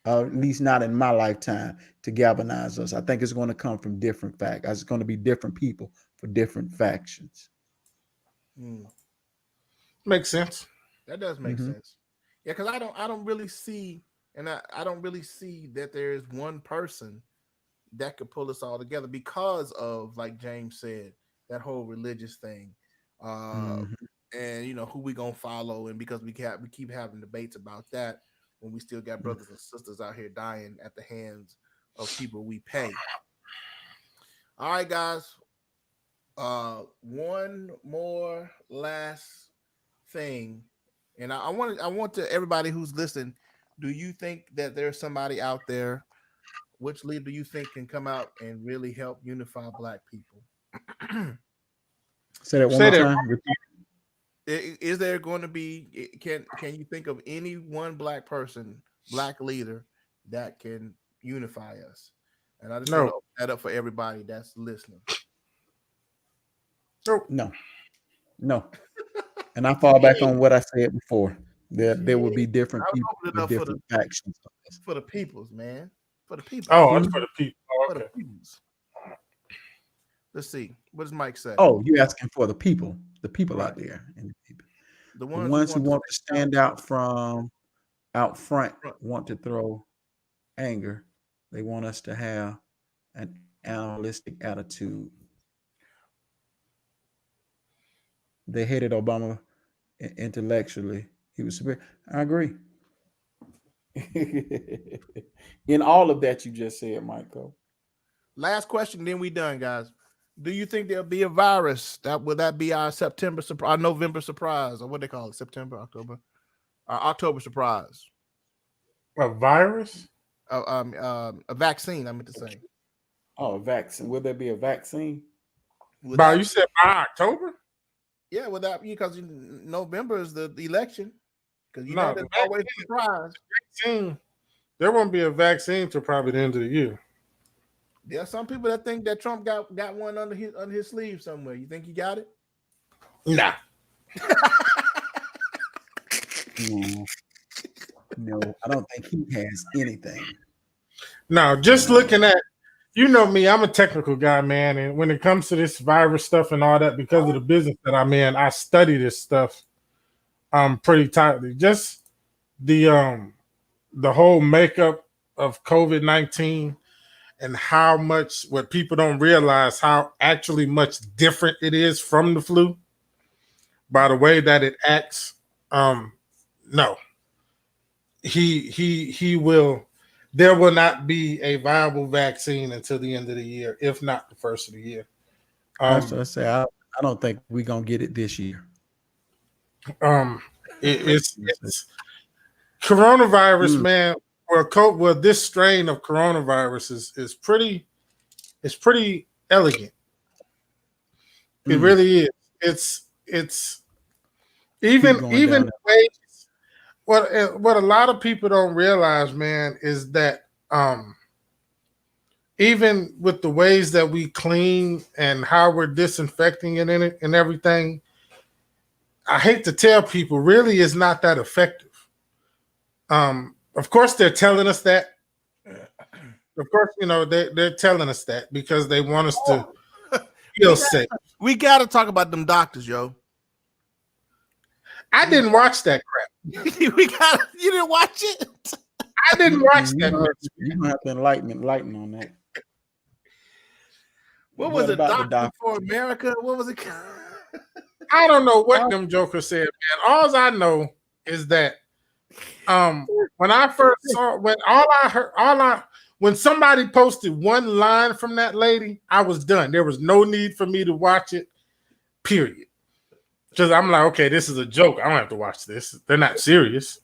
at least not in my lifetime, to galvanize us. I think it's going to come from different facts. It's going to be different people for different factions. Makes sense. That does make sense. Yeah, because I don't really see, and I don't really see that there is one person that could pull us all together because of, like James said, that whole religious thing, and you know who we gonna follow, and because we keep having debates about that when we still got brothers and sisters out here dying at the hands of people we pay. All right, guys. One more last thing, and I want to everybody who's listening. Do you think that there's somebody out there? Which leader do you think can come out and really help unify Black people? Say that one more time. Is there going to be? Can you think of any one Black person, Black leader that can unify us? And I just want to open that up for everybody that's listening. No. And I fall back on what I said before. There will be different people with different factions. For the peoples, man. For the people. Oh, it's for the people. Oh, okay. For the peoples. Let's see. What does Mike say? Oh, you're asking for the people right out there, and the ones who want to stand out front, want to throw anger. They want us to have an animalistic attitude. They hated Obama intellectually. He was superior. I agree. In all of that you just said, Michael. Last question, then we done, guys. Do you think there'll be a virus? Will that be our September surprise, our November surprise, or what they call it? September, October, October surprise. A virus? A vaccine. I meant to say. Oh, a vaccine. Will there be a vaccine? You said by October? Yeah, because November is the election. Because know there's always a surprise. Vaccine. There won't be a vaccine till probably the end of the year. There are some people that think that Trump got one under his sleeve somewhere. You think he got it? Nah. No, I don't think he has anything. Now, just looking at, you know me, I'm a technical guy, man. And when it comes to this virus stuff and all that, because of the business that I'm in, I study this stuff pretty tightly. Just the whole makeup of COVID-19 and how much, what people don't realize, how actually much different it is from the flu by the way that it acts. No, he will. There will not be a viable vaccine until the end of the year, if not the first of the year. That's what I say. I don't think we're gonna get it this year. It's coronavirus, man. Well, this strain of coronavirus is pretty. It's pretty elegant. It really is. It's even the ways. What a lot of people don't realize, man, is that even with the ways that we clean and how we're disinfecting it in it and everything, I hate to tell people, really is not that effective. Of course, they're telling us that. Of course, you know, they're telling us that because they want us to feel safe. We got to talk about them doctors, yo. I didn't watch that crap. You didn't watch it? I didn't watch that. You're gonna have to enlighten on that. What was it? Doctor for America? What was it? I don't know what them jokers said, man. All I know is that when I first saw, when somebody posted one line from that lady, I was done. There was no need for me to watch it, period. Because I'm like, okay, this is a joke. I don't have to watch this. They're not serious.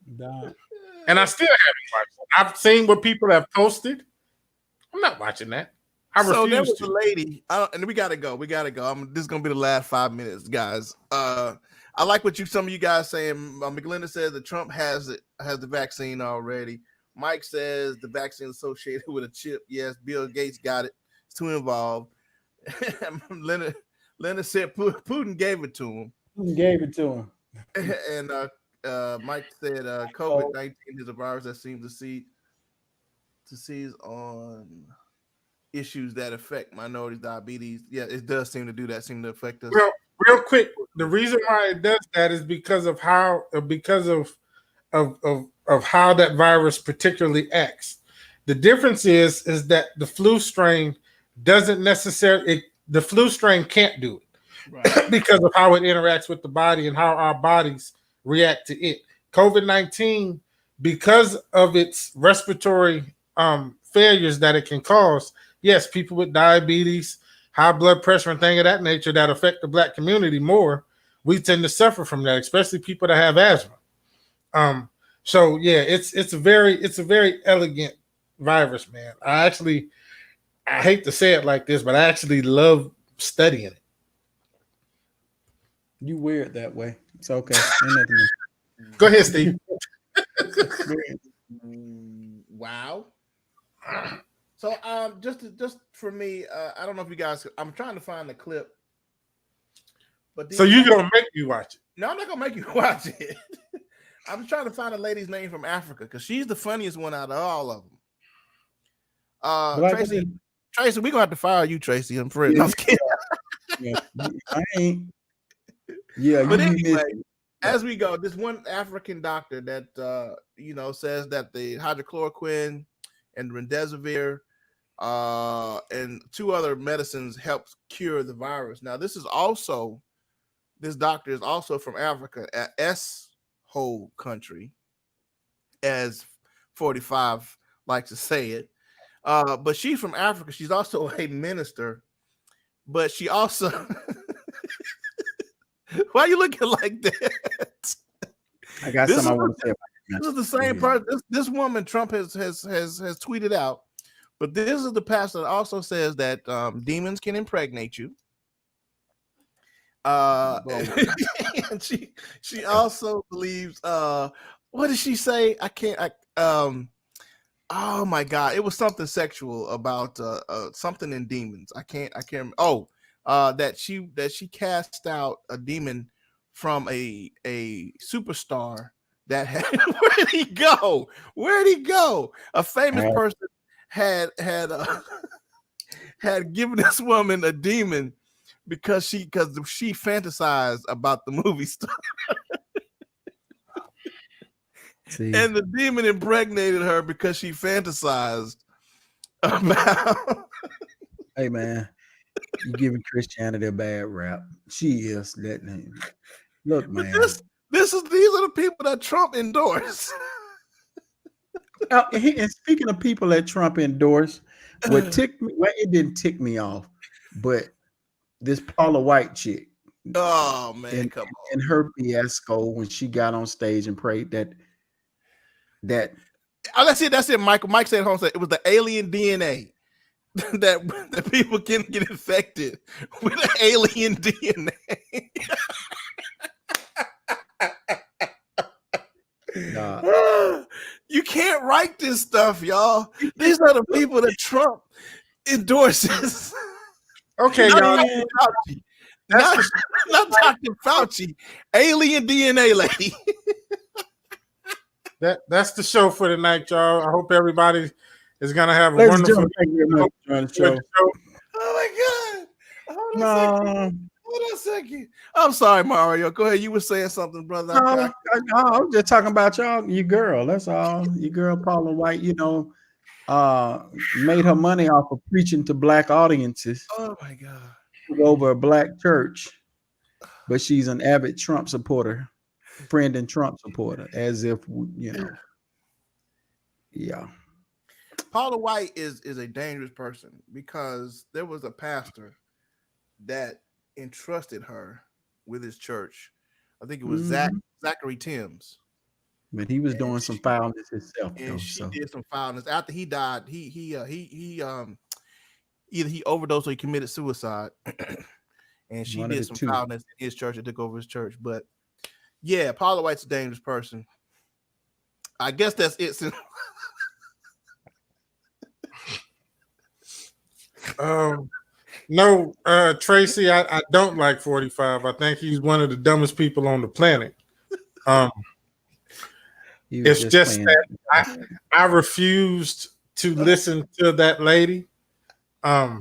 And I still haven't watched it. I've seen what people have posted. I'm not watching that. I refuse so there was to. a lady, and we gotta go. This is gonna be the last 5 minutes, guys. I like what some of you guys saying. McGlinda says that Trump has the vaccine already. Mike says the vaccine associated with a chip. Yes, Bill Gates got it. It's too involved. Leonard said Putin gave it to him. Putin gave it to him. And Mike said COVID-19 is a virus that seems to seize on issues that affect minorities, diabetes. Yeah, it does seem to do that. Seem to affect us. Well, real quick, the reason why it does that is because of how how that virus particularly acts. The difference is that the flu strain doesn't necessarily. The flu strain can't do it, right? Because of how it interacts with the body and how our bodies react to it. COVID-19, because of its respiratory failures that it can cause, yes, people with diabetes, high blood pressure, and things of that nature that affect the Black community more, we tend to suffer from that, especially people that have asthma. So yeah, it's a very elegant virus, man. I hate to say it like this, but I actually love studying it. You weird that way. It's okay. Go ahead, Steve. Wow. So just for me, I don't know if you guys. I'm trying to find the clip. But so you're gonna make me watch it? No, I'm not gonna make you watch it. I'm trying to find a lady's name from Africa because she's the funniest one out of all of them. Tracy, we're gonna have to fire you, Tracy. I'm afraid. I'm scared. Yeah, I ain't. Yeah, but anyway, as we go, this one African doctor that says that the hydrochloroquine and remdesivir and 2 other medicines helps cure the virus. Now, this doctor is also from Africa, a S-hole country, as 45 likes to say it. But she's from Africa. She's also a minister, but she also. Why are you looking like that? I got something I want to say about it. This is the same person. This woman Trump has tweeted out, but this is the pastor that also says that demons can impregnate you. And she also believes. What did she say? Oh my God! It was something sexual about something in demons. I can't. Oh, that she cast out a demon from a superstar that had where'd he go? Where'd he go? A famous person had had given this woman a demon because she fantasized about the movie stuff. And the demon impregnated her because she fantasized about. Hey man, you giving Christianity a bad rap. She is that name. Look, man. These are the people that Trump endorsed. And speaking of people that Trump endorsed, it didn't tick me off, but this Paula White chick. Oh man, come on. And her fiasco when she got on stage and prayed that oh, that's it. Mike said home said it was the alien DNA that people can get infected with alien DNA. You can't write this stuff, y'all. These are the people that Trump endorses. Okay, y'all. Not Dr. Fauci, alien DNA lady. That's the show for tonight, y'all. I hope everybody is gonna have a wonderful show. Oh my God! Hold on a second. I'm sorry, Mario. Go ahead. You were saying something, brother. No, I was just talking about your girl. That's all. Your girl Paula White, made her money off of preaching to black audiences. Oh my God. Over a black church, but she's an avid Trump supporter, friend and Trump supporter, as if yeah. Paula White is a dangerous person because there was a pastor that entrusted her with his church. I think it was Zachary Timms. But he was doing some foulness himself. And she did some foulness. After he died, he either he overdosed or he committed suicide. And she did some foulness in his church and took over his church. But yeah, Paula White's a dangerous person. I guess that's it. No, Tracy, I don't like 45. I think he's one of the dumbest people on the planet. It's just that I refused to listen to that lady. I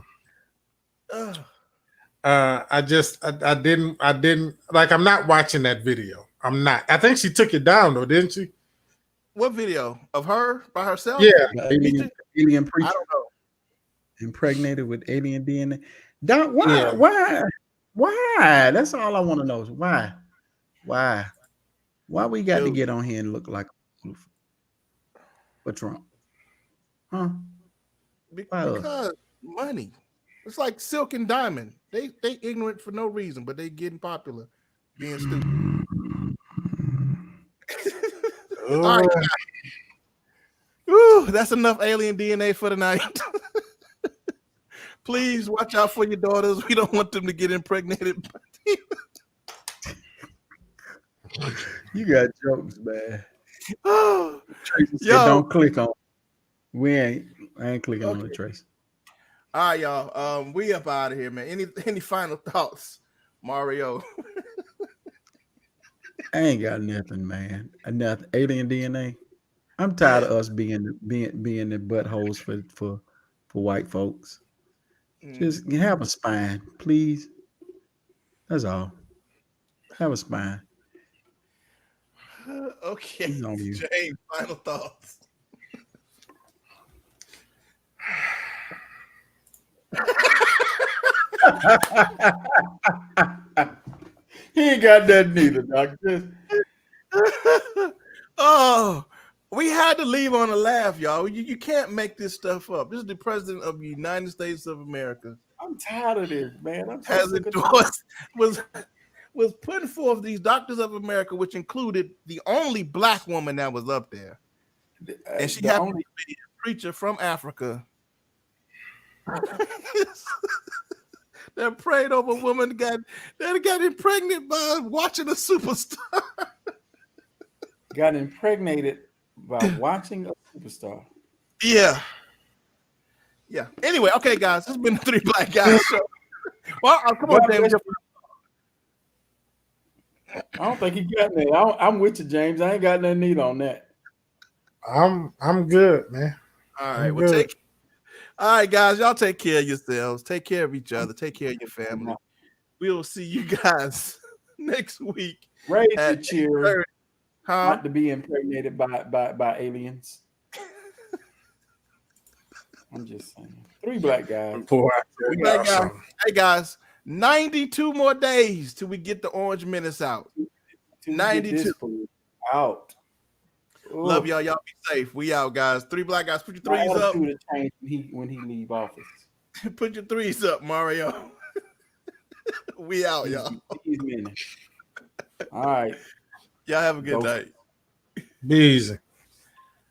didn't like. I'm not watching that video. I'm not. I think she took it down though, didn't she? What video of her by herself? Yeah, alien preacher. I don't know. Impregnated with alien DNA. Why? That's all I want to know is why we got to get on here and look like for Trump? Huh? Because money. It's like Silk and Diamond. They ignorant for no reason, but they getting popular, being stupid. All right. Ooh, that's enough alien DNA for tonight. Please watch out for your daughters. We don't want them to get impregnated. You got jokes, man. Oh, Tracy said, don't click on. I ain't clicking on the Tracy. All right, y'all. We up out of here, man. Any final thoughts, Mario? I ain't got nothing, man. Nothing. Alien DNA. I'm tired of us being the buttholes for white folks. Just have a spine, please. That's all. Have a spine. Okay. James, final thoughts. He ain't got that neither, doctor. Oh, we had to leave on a laugh, y'all. You can't make this stuff up. This is the president of the United States of America. I'm tired of this, man. Has endorsed was putting forth these Doctors of America, which included the only black woman that was up there, and she happened to be a preacher from Africa. That prayed over a woman that got impregnated by watching a superstar. Got impregnated by watching a superstar. Yeah. Anyway, okay, guys, this has been the Three Black Guys show. Well, come on, James. I don't think he got that. I'm with you, James. I ain't got nothing neat on that. I'm good, man. All right. I'm Well, good. all right, guys. Y'all take care of yourselves. Take care of each other. Take care of your family. We will see you guys next week. Raise the at cheer 8:30. Huh? not to be impregnated by aliens. I'm just saying. 3 black guys. Boy, We back, guys. Hey, guys. 92 more days till we get the Orange Menace out. To get 92. this fool out. Love y'all. Y'all be safe. We out, guys. 3 black guys. Put your My threes up. attitude will change when he leave office. Put your threes up, Mario. We out, y'all. He's menace. All right. Y'all have a good Go. night. Be easy.